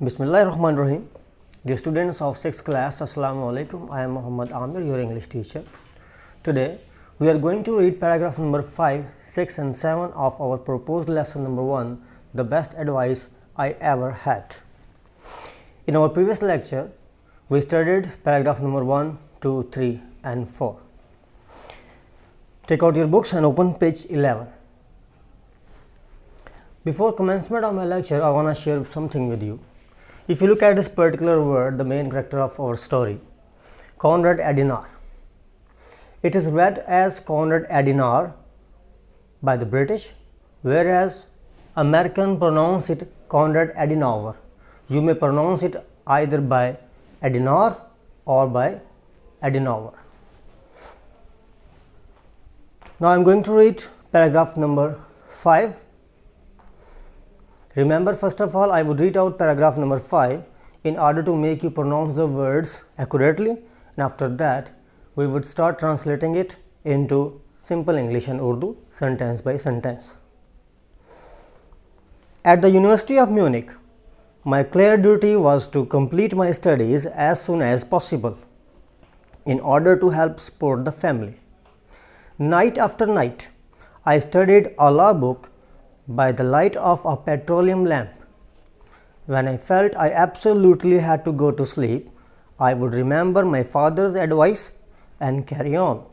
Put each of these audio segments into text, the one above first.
Bismillahirrahmanirrahim. Dear students of 6th class, Assalamu alaikum. I am Muhammad Amir, your English teacher. Today we are going to read paragraph number 5, 6 and 7 of our proposed lesson number 1, the best advice I ever had. In our previous lecture, we studied paragraph number 1, 2, 3 and 4. Take out your books and open page 11. Before commencement of my lecture, I want to share something with you. If you look at this particular word, the main character of our story, Konrad Adenauer. It is read as Konrad Adenauer by the British, whereas American pronounce it Konrad Adenauer. You may pronounce it either by Adenauer or by Adenauer. Now I am going to read paragraph number 5. Remember, first of all, I would read out paragraph number 5 in order to make you pronounce the words accurately, and after that we would start translating it into simple English and Urdu, sentence by sentence. At the University of Munich, my clear duty was to complete my studies as soon as possible in order to help support the family. Night after night, I studied a law book by the light of a petroleum lamp. When I felt I absolutely had to go to sleep, I would remember my father's advice and carry on.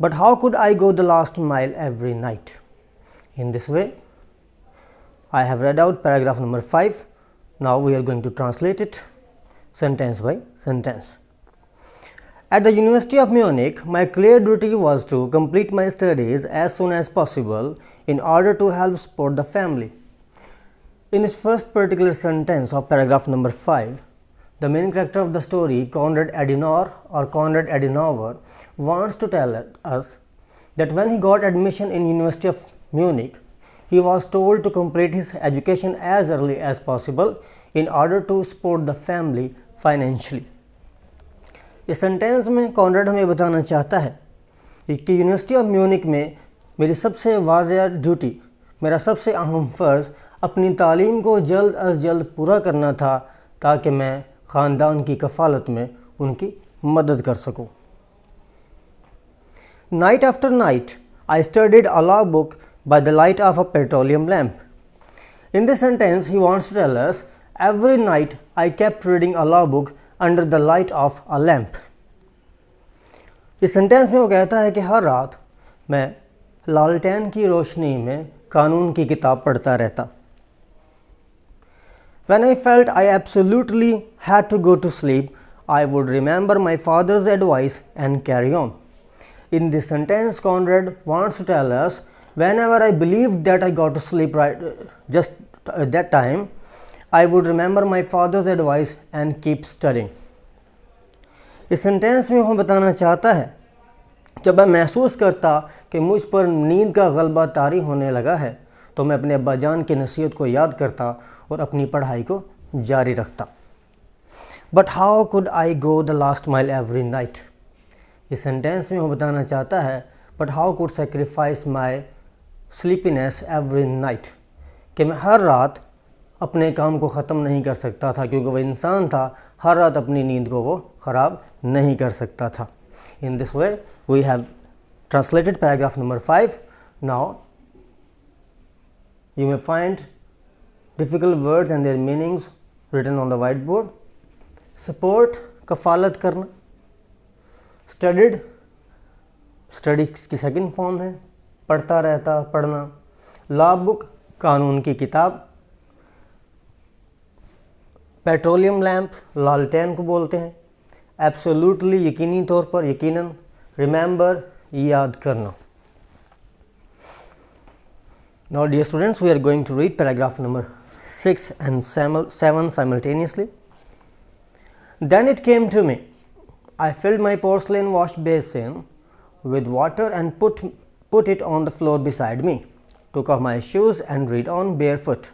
But how could I go the last mile every night? In this way, I have read out paragraph number 5. Now we are going to translate it sentence by sentence. At the University of Munich, my clear duty was to complete my studies as soon as possible in order to help support the family. In his first particular sentence of paragraph number 5, the main character of the story, Konrad Adenauer or Konrad Adenauer, wants to tell us that when he got admission in University of Munich, he was told to complete his education as early as possible in order to support the family financially. इस sentence में Conrad हमें बताना चाहता है कि university of Munich में मेरी सबसे वाज़ेह ड्यूटी, मेरा सबसे अहम फ़र्ज़ अपनी तालीम को जल्द अज जल्द पूरा करना था ताकि मैं ख़ानदान की कफ़ालत में उनकी मदद कर सकूं। Night after night I studied a law book by the light of a petroleum lamp. In this sentence, he wants to tell us, every night I kept reading a law book under the light of a lamp. इस sentence में वो कहता है कि हर रात मैं लालटेन की रोशनी में कानून की किताब पढ़ता रहता. When I felt I absolutely had to go to sleep, I would remember my father's advice and carry on. In this sentence, Konrad wants to tell us, whenever I believed that I got to sleep just at that time, I would remember my father's advice and keep studying. इस sentence में वो बताना चाहता है, जब मैं महसूस करता कि मुझ पर नींद का गलबा तारी होने लगा है तो मैं अपने अब्बा जान की नसीहत को याद करता और अपनी पढ़ाई को जारी रखता. But how could I go the last mile every night? इस सेंटेंस में वो बताना चाहता है, but how could sacrifice my sleepiness every night, कि मैं हर रात अपने काम को ख़त्म नहीं कर सकता था क्योंकि वह इंसान था, हर रात अपनी नींद को वो ख़राब नहीं कर सकता था. In this way, we have translated paragraph number 5. Now, you may find difficult words and their meanings written on the whiteboard. Support, कफ़ालत करना. Studied, स्टडी की सेकंड फॉर्म है, पढ़ता रहता, पढ़ना. लॉ बुक, कानून की किताब. पेट्रोलियम लैंप, लालटेन को बोलते हैं. एब्सोल्युटली, यकीनी तौर पर, यकीनन. रिमेंबर, याद करना. Now dear students, we are going to read paragraph number 6 and 7 simultaneously. Then it came to me. I filled my porcelain wash basin with water and put it on the floor beside me, took off my shoes and read on barefoot.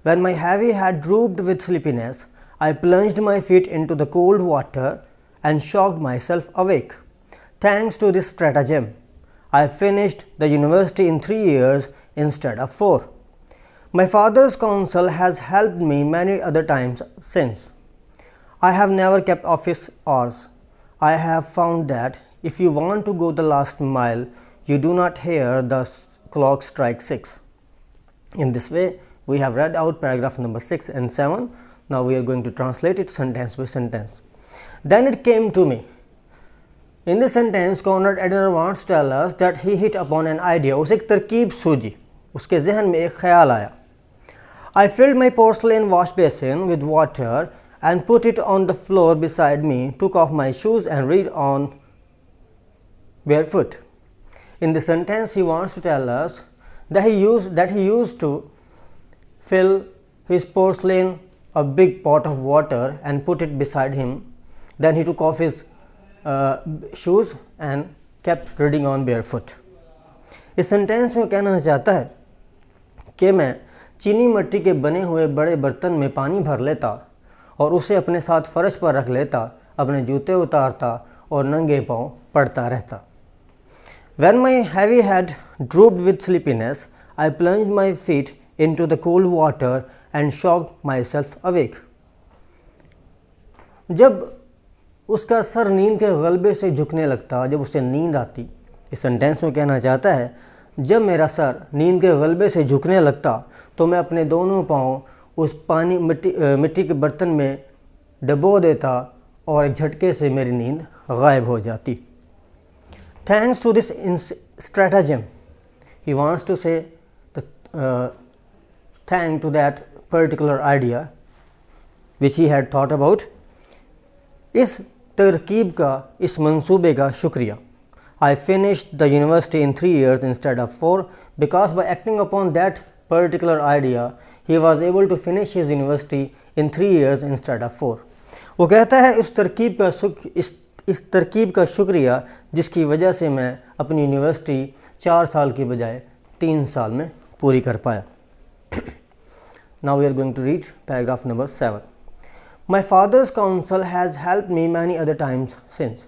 When my heavy head drooped with sleepiness, I plunged my feet into the cold water and shocked myself awake. Thanks to this stratagem, I finished the university in 3 years instead of 4. My father's counsel has helped me many other times since. I have never kept office hours. I have found that if you want to go the last mile, you do not hear the clock strike 6. In this way, we have read out paragraph number 6 and 7. Now we are going to translate it sentence by sentence. Then it came to me. In this sentence, Conrad Adenauer wants to tell us that he hit upon an idea. उसे एक तरकीब सूझी, उसके जहन में एक ख्याल आया. I filled my porcelain wash basin with water and put it on the floor beside me, took off my shoes and read on barefoot. In this sentence, he wants to tell us that he used to fill his porcelain, a big pot of water, and put it beside him. Then he took off his shoes and kept reading on barefoot. इस sentence में कहना चाहता है कि मैं चीनी मिट्टी के बने हुए बड़े बर्तन में पानी भर लेता और उसे अपने साथ फर्श पर रख लेता, अपने जूते उतारता और नंगे पांव पढ़ता रहता. When my heavy head drooped with sleepiness, I plunged my feet into the cold water and shocked myself awake. जब उसका सर नींद के गलबे से झुकने लगता, जब उसे नींद आती, इस सेंटेंस में कहना चाहता है जब मेरा सर नींद के गलबे से झुकने लगता तो मैं अपने दोनों पाँव उस मिट्टी के बर्तन में डबो देता और एक झटके से मेरी नींद गायब हो जाती. Thanks to this stratagem, he wants to say thank to that particular idea which he had thought about. इस तरकीब का, इस मंसूबे का शुक्रिया. I finished the university in 3 years instead of 4 because by acting upon that particular idea, he was able to finish his university in 3 years instead of 4. वो कहता है इस तरकीब का शुक्रिया जिसकी वजह से मैं अपनी यूनिवर्सिटी 4 साल की बजाय 3 साल में पूरी कर पाया. Now we are going to read paragraph number 7. My father's counsel has helped me many other times since.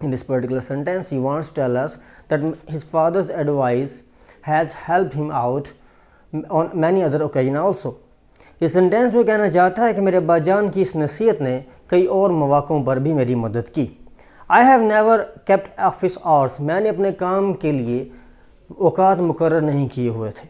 In this particular sentence, he wants to tell us that his father's advice has helped him out on many other occasions also. इस sentence में कहना चाहता है कि मेरे बाजान की इस नसीहत ने कई और मौक़ों पर भी मेरी मदद की. I have never kept office hours. मैंने अपने काम के लिए औकात मुकर्रर नहीं किए हुए थे.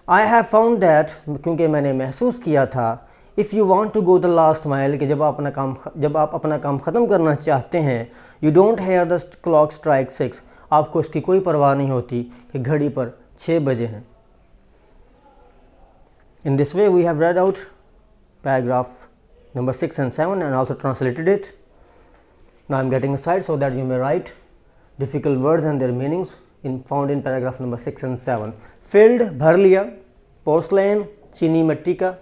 I have found that, क्योंकि मैंने महसूस किया था, if you want to go the last mile, कि जब आप अपना काम ख़त्म करना चाहते हैं, you don't hear the clock strike 6, आपको इसकी कोई परवाह नहीं होती कि घड़ी पर 6 बजे हैं. In this way we have read out paragraph number 6 and 7 and also translated it. Now I am getting a slide so that you may write difficult words and their meanings found in paragraph number 6 and 7. Filled भर लिया, porcelain चीनी मिट्टी का,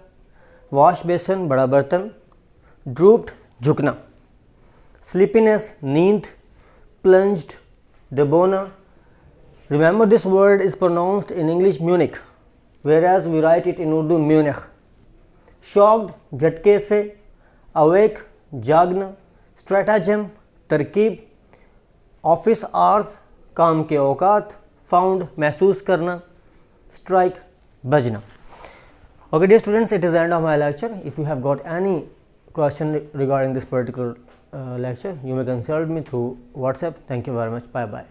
wash basin बड़ा बर्तन, drooped झुकना, sleepiness नींद, plunged डबोना. Remember this word is pronounced in English Munich, whereas we write it in Urdu Munich. Shocked झटके से, awake जागना, stratagem तरकीब, office hours काम के औकात, found महसूस करना, strike Bazna. Okay dear students, it is the end of my lecture. If you have got any question regarding this particular lecture, you may consult me through WhatsApp. Thank you very much. Bye bye.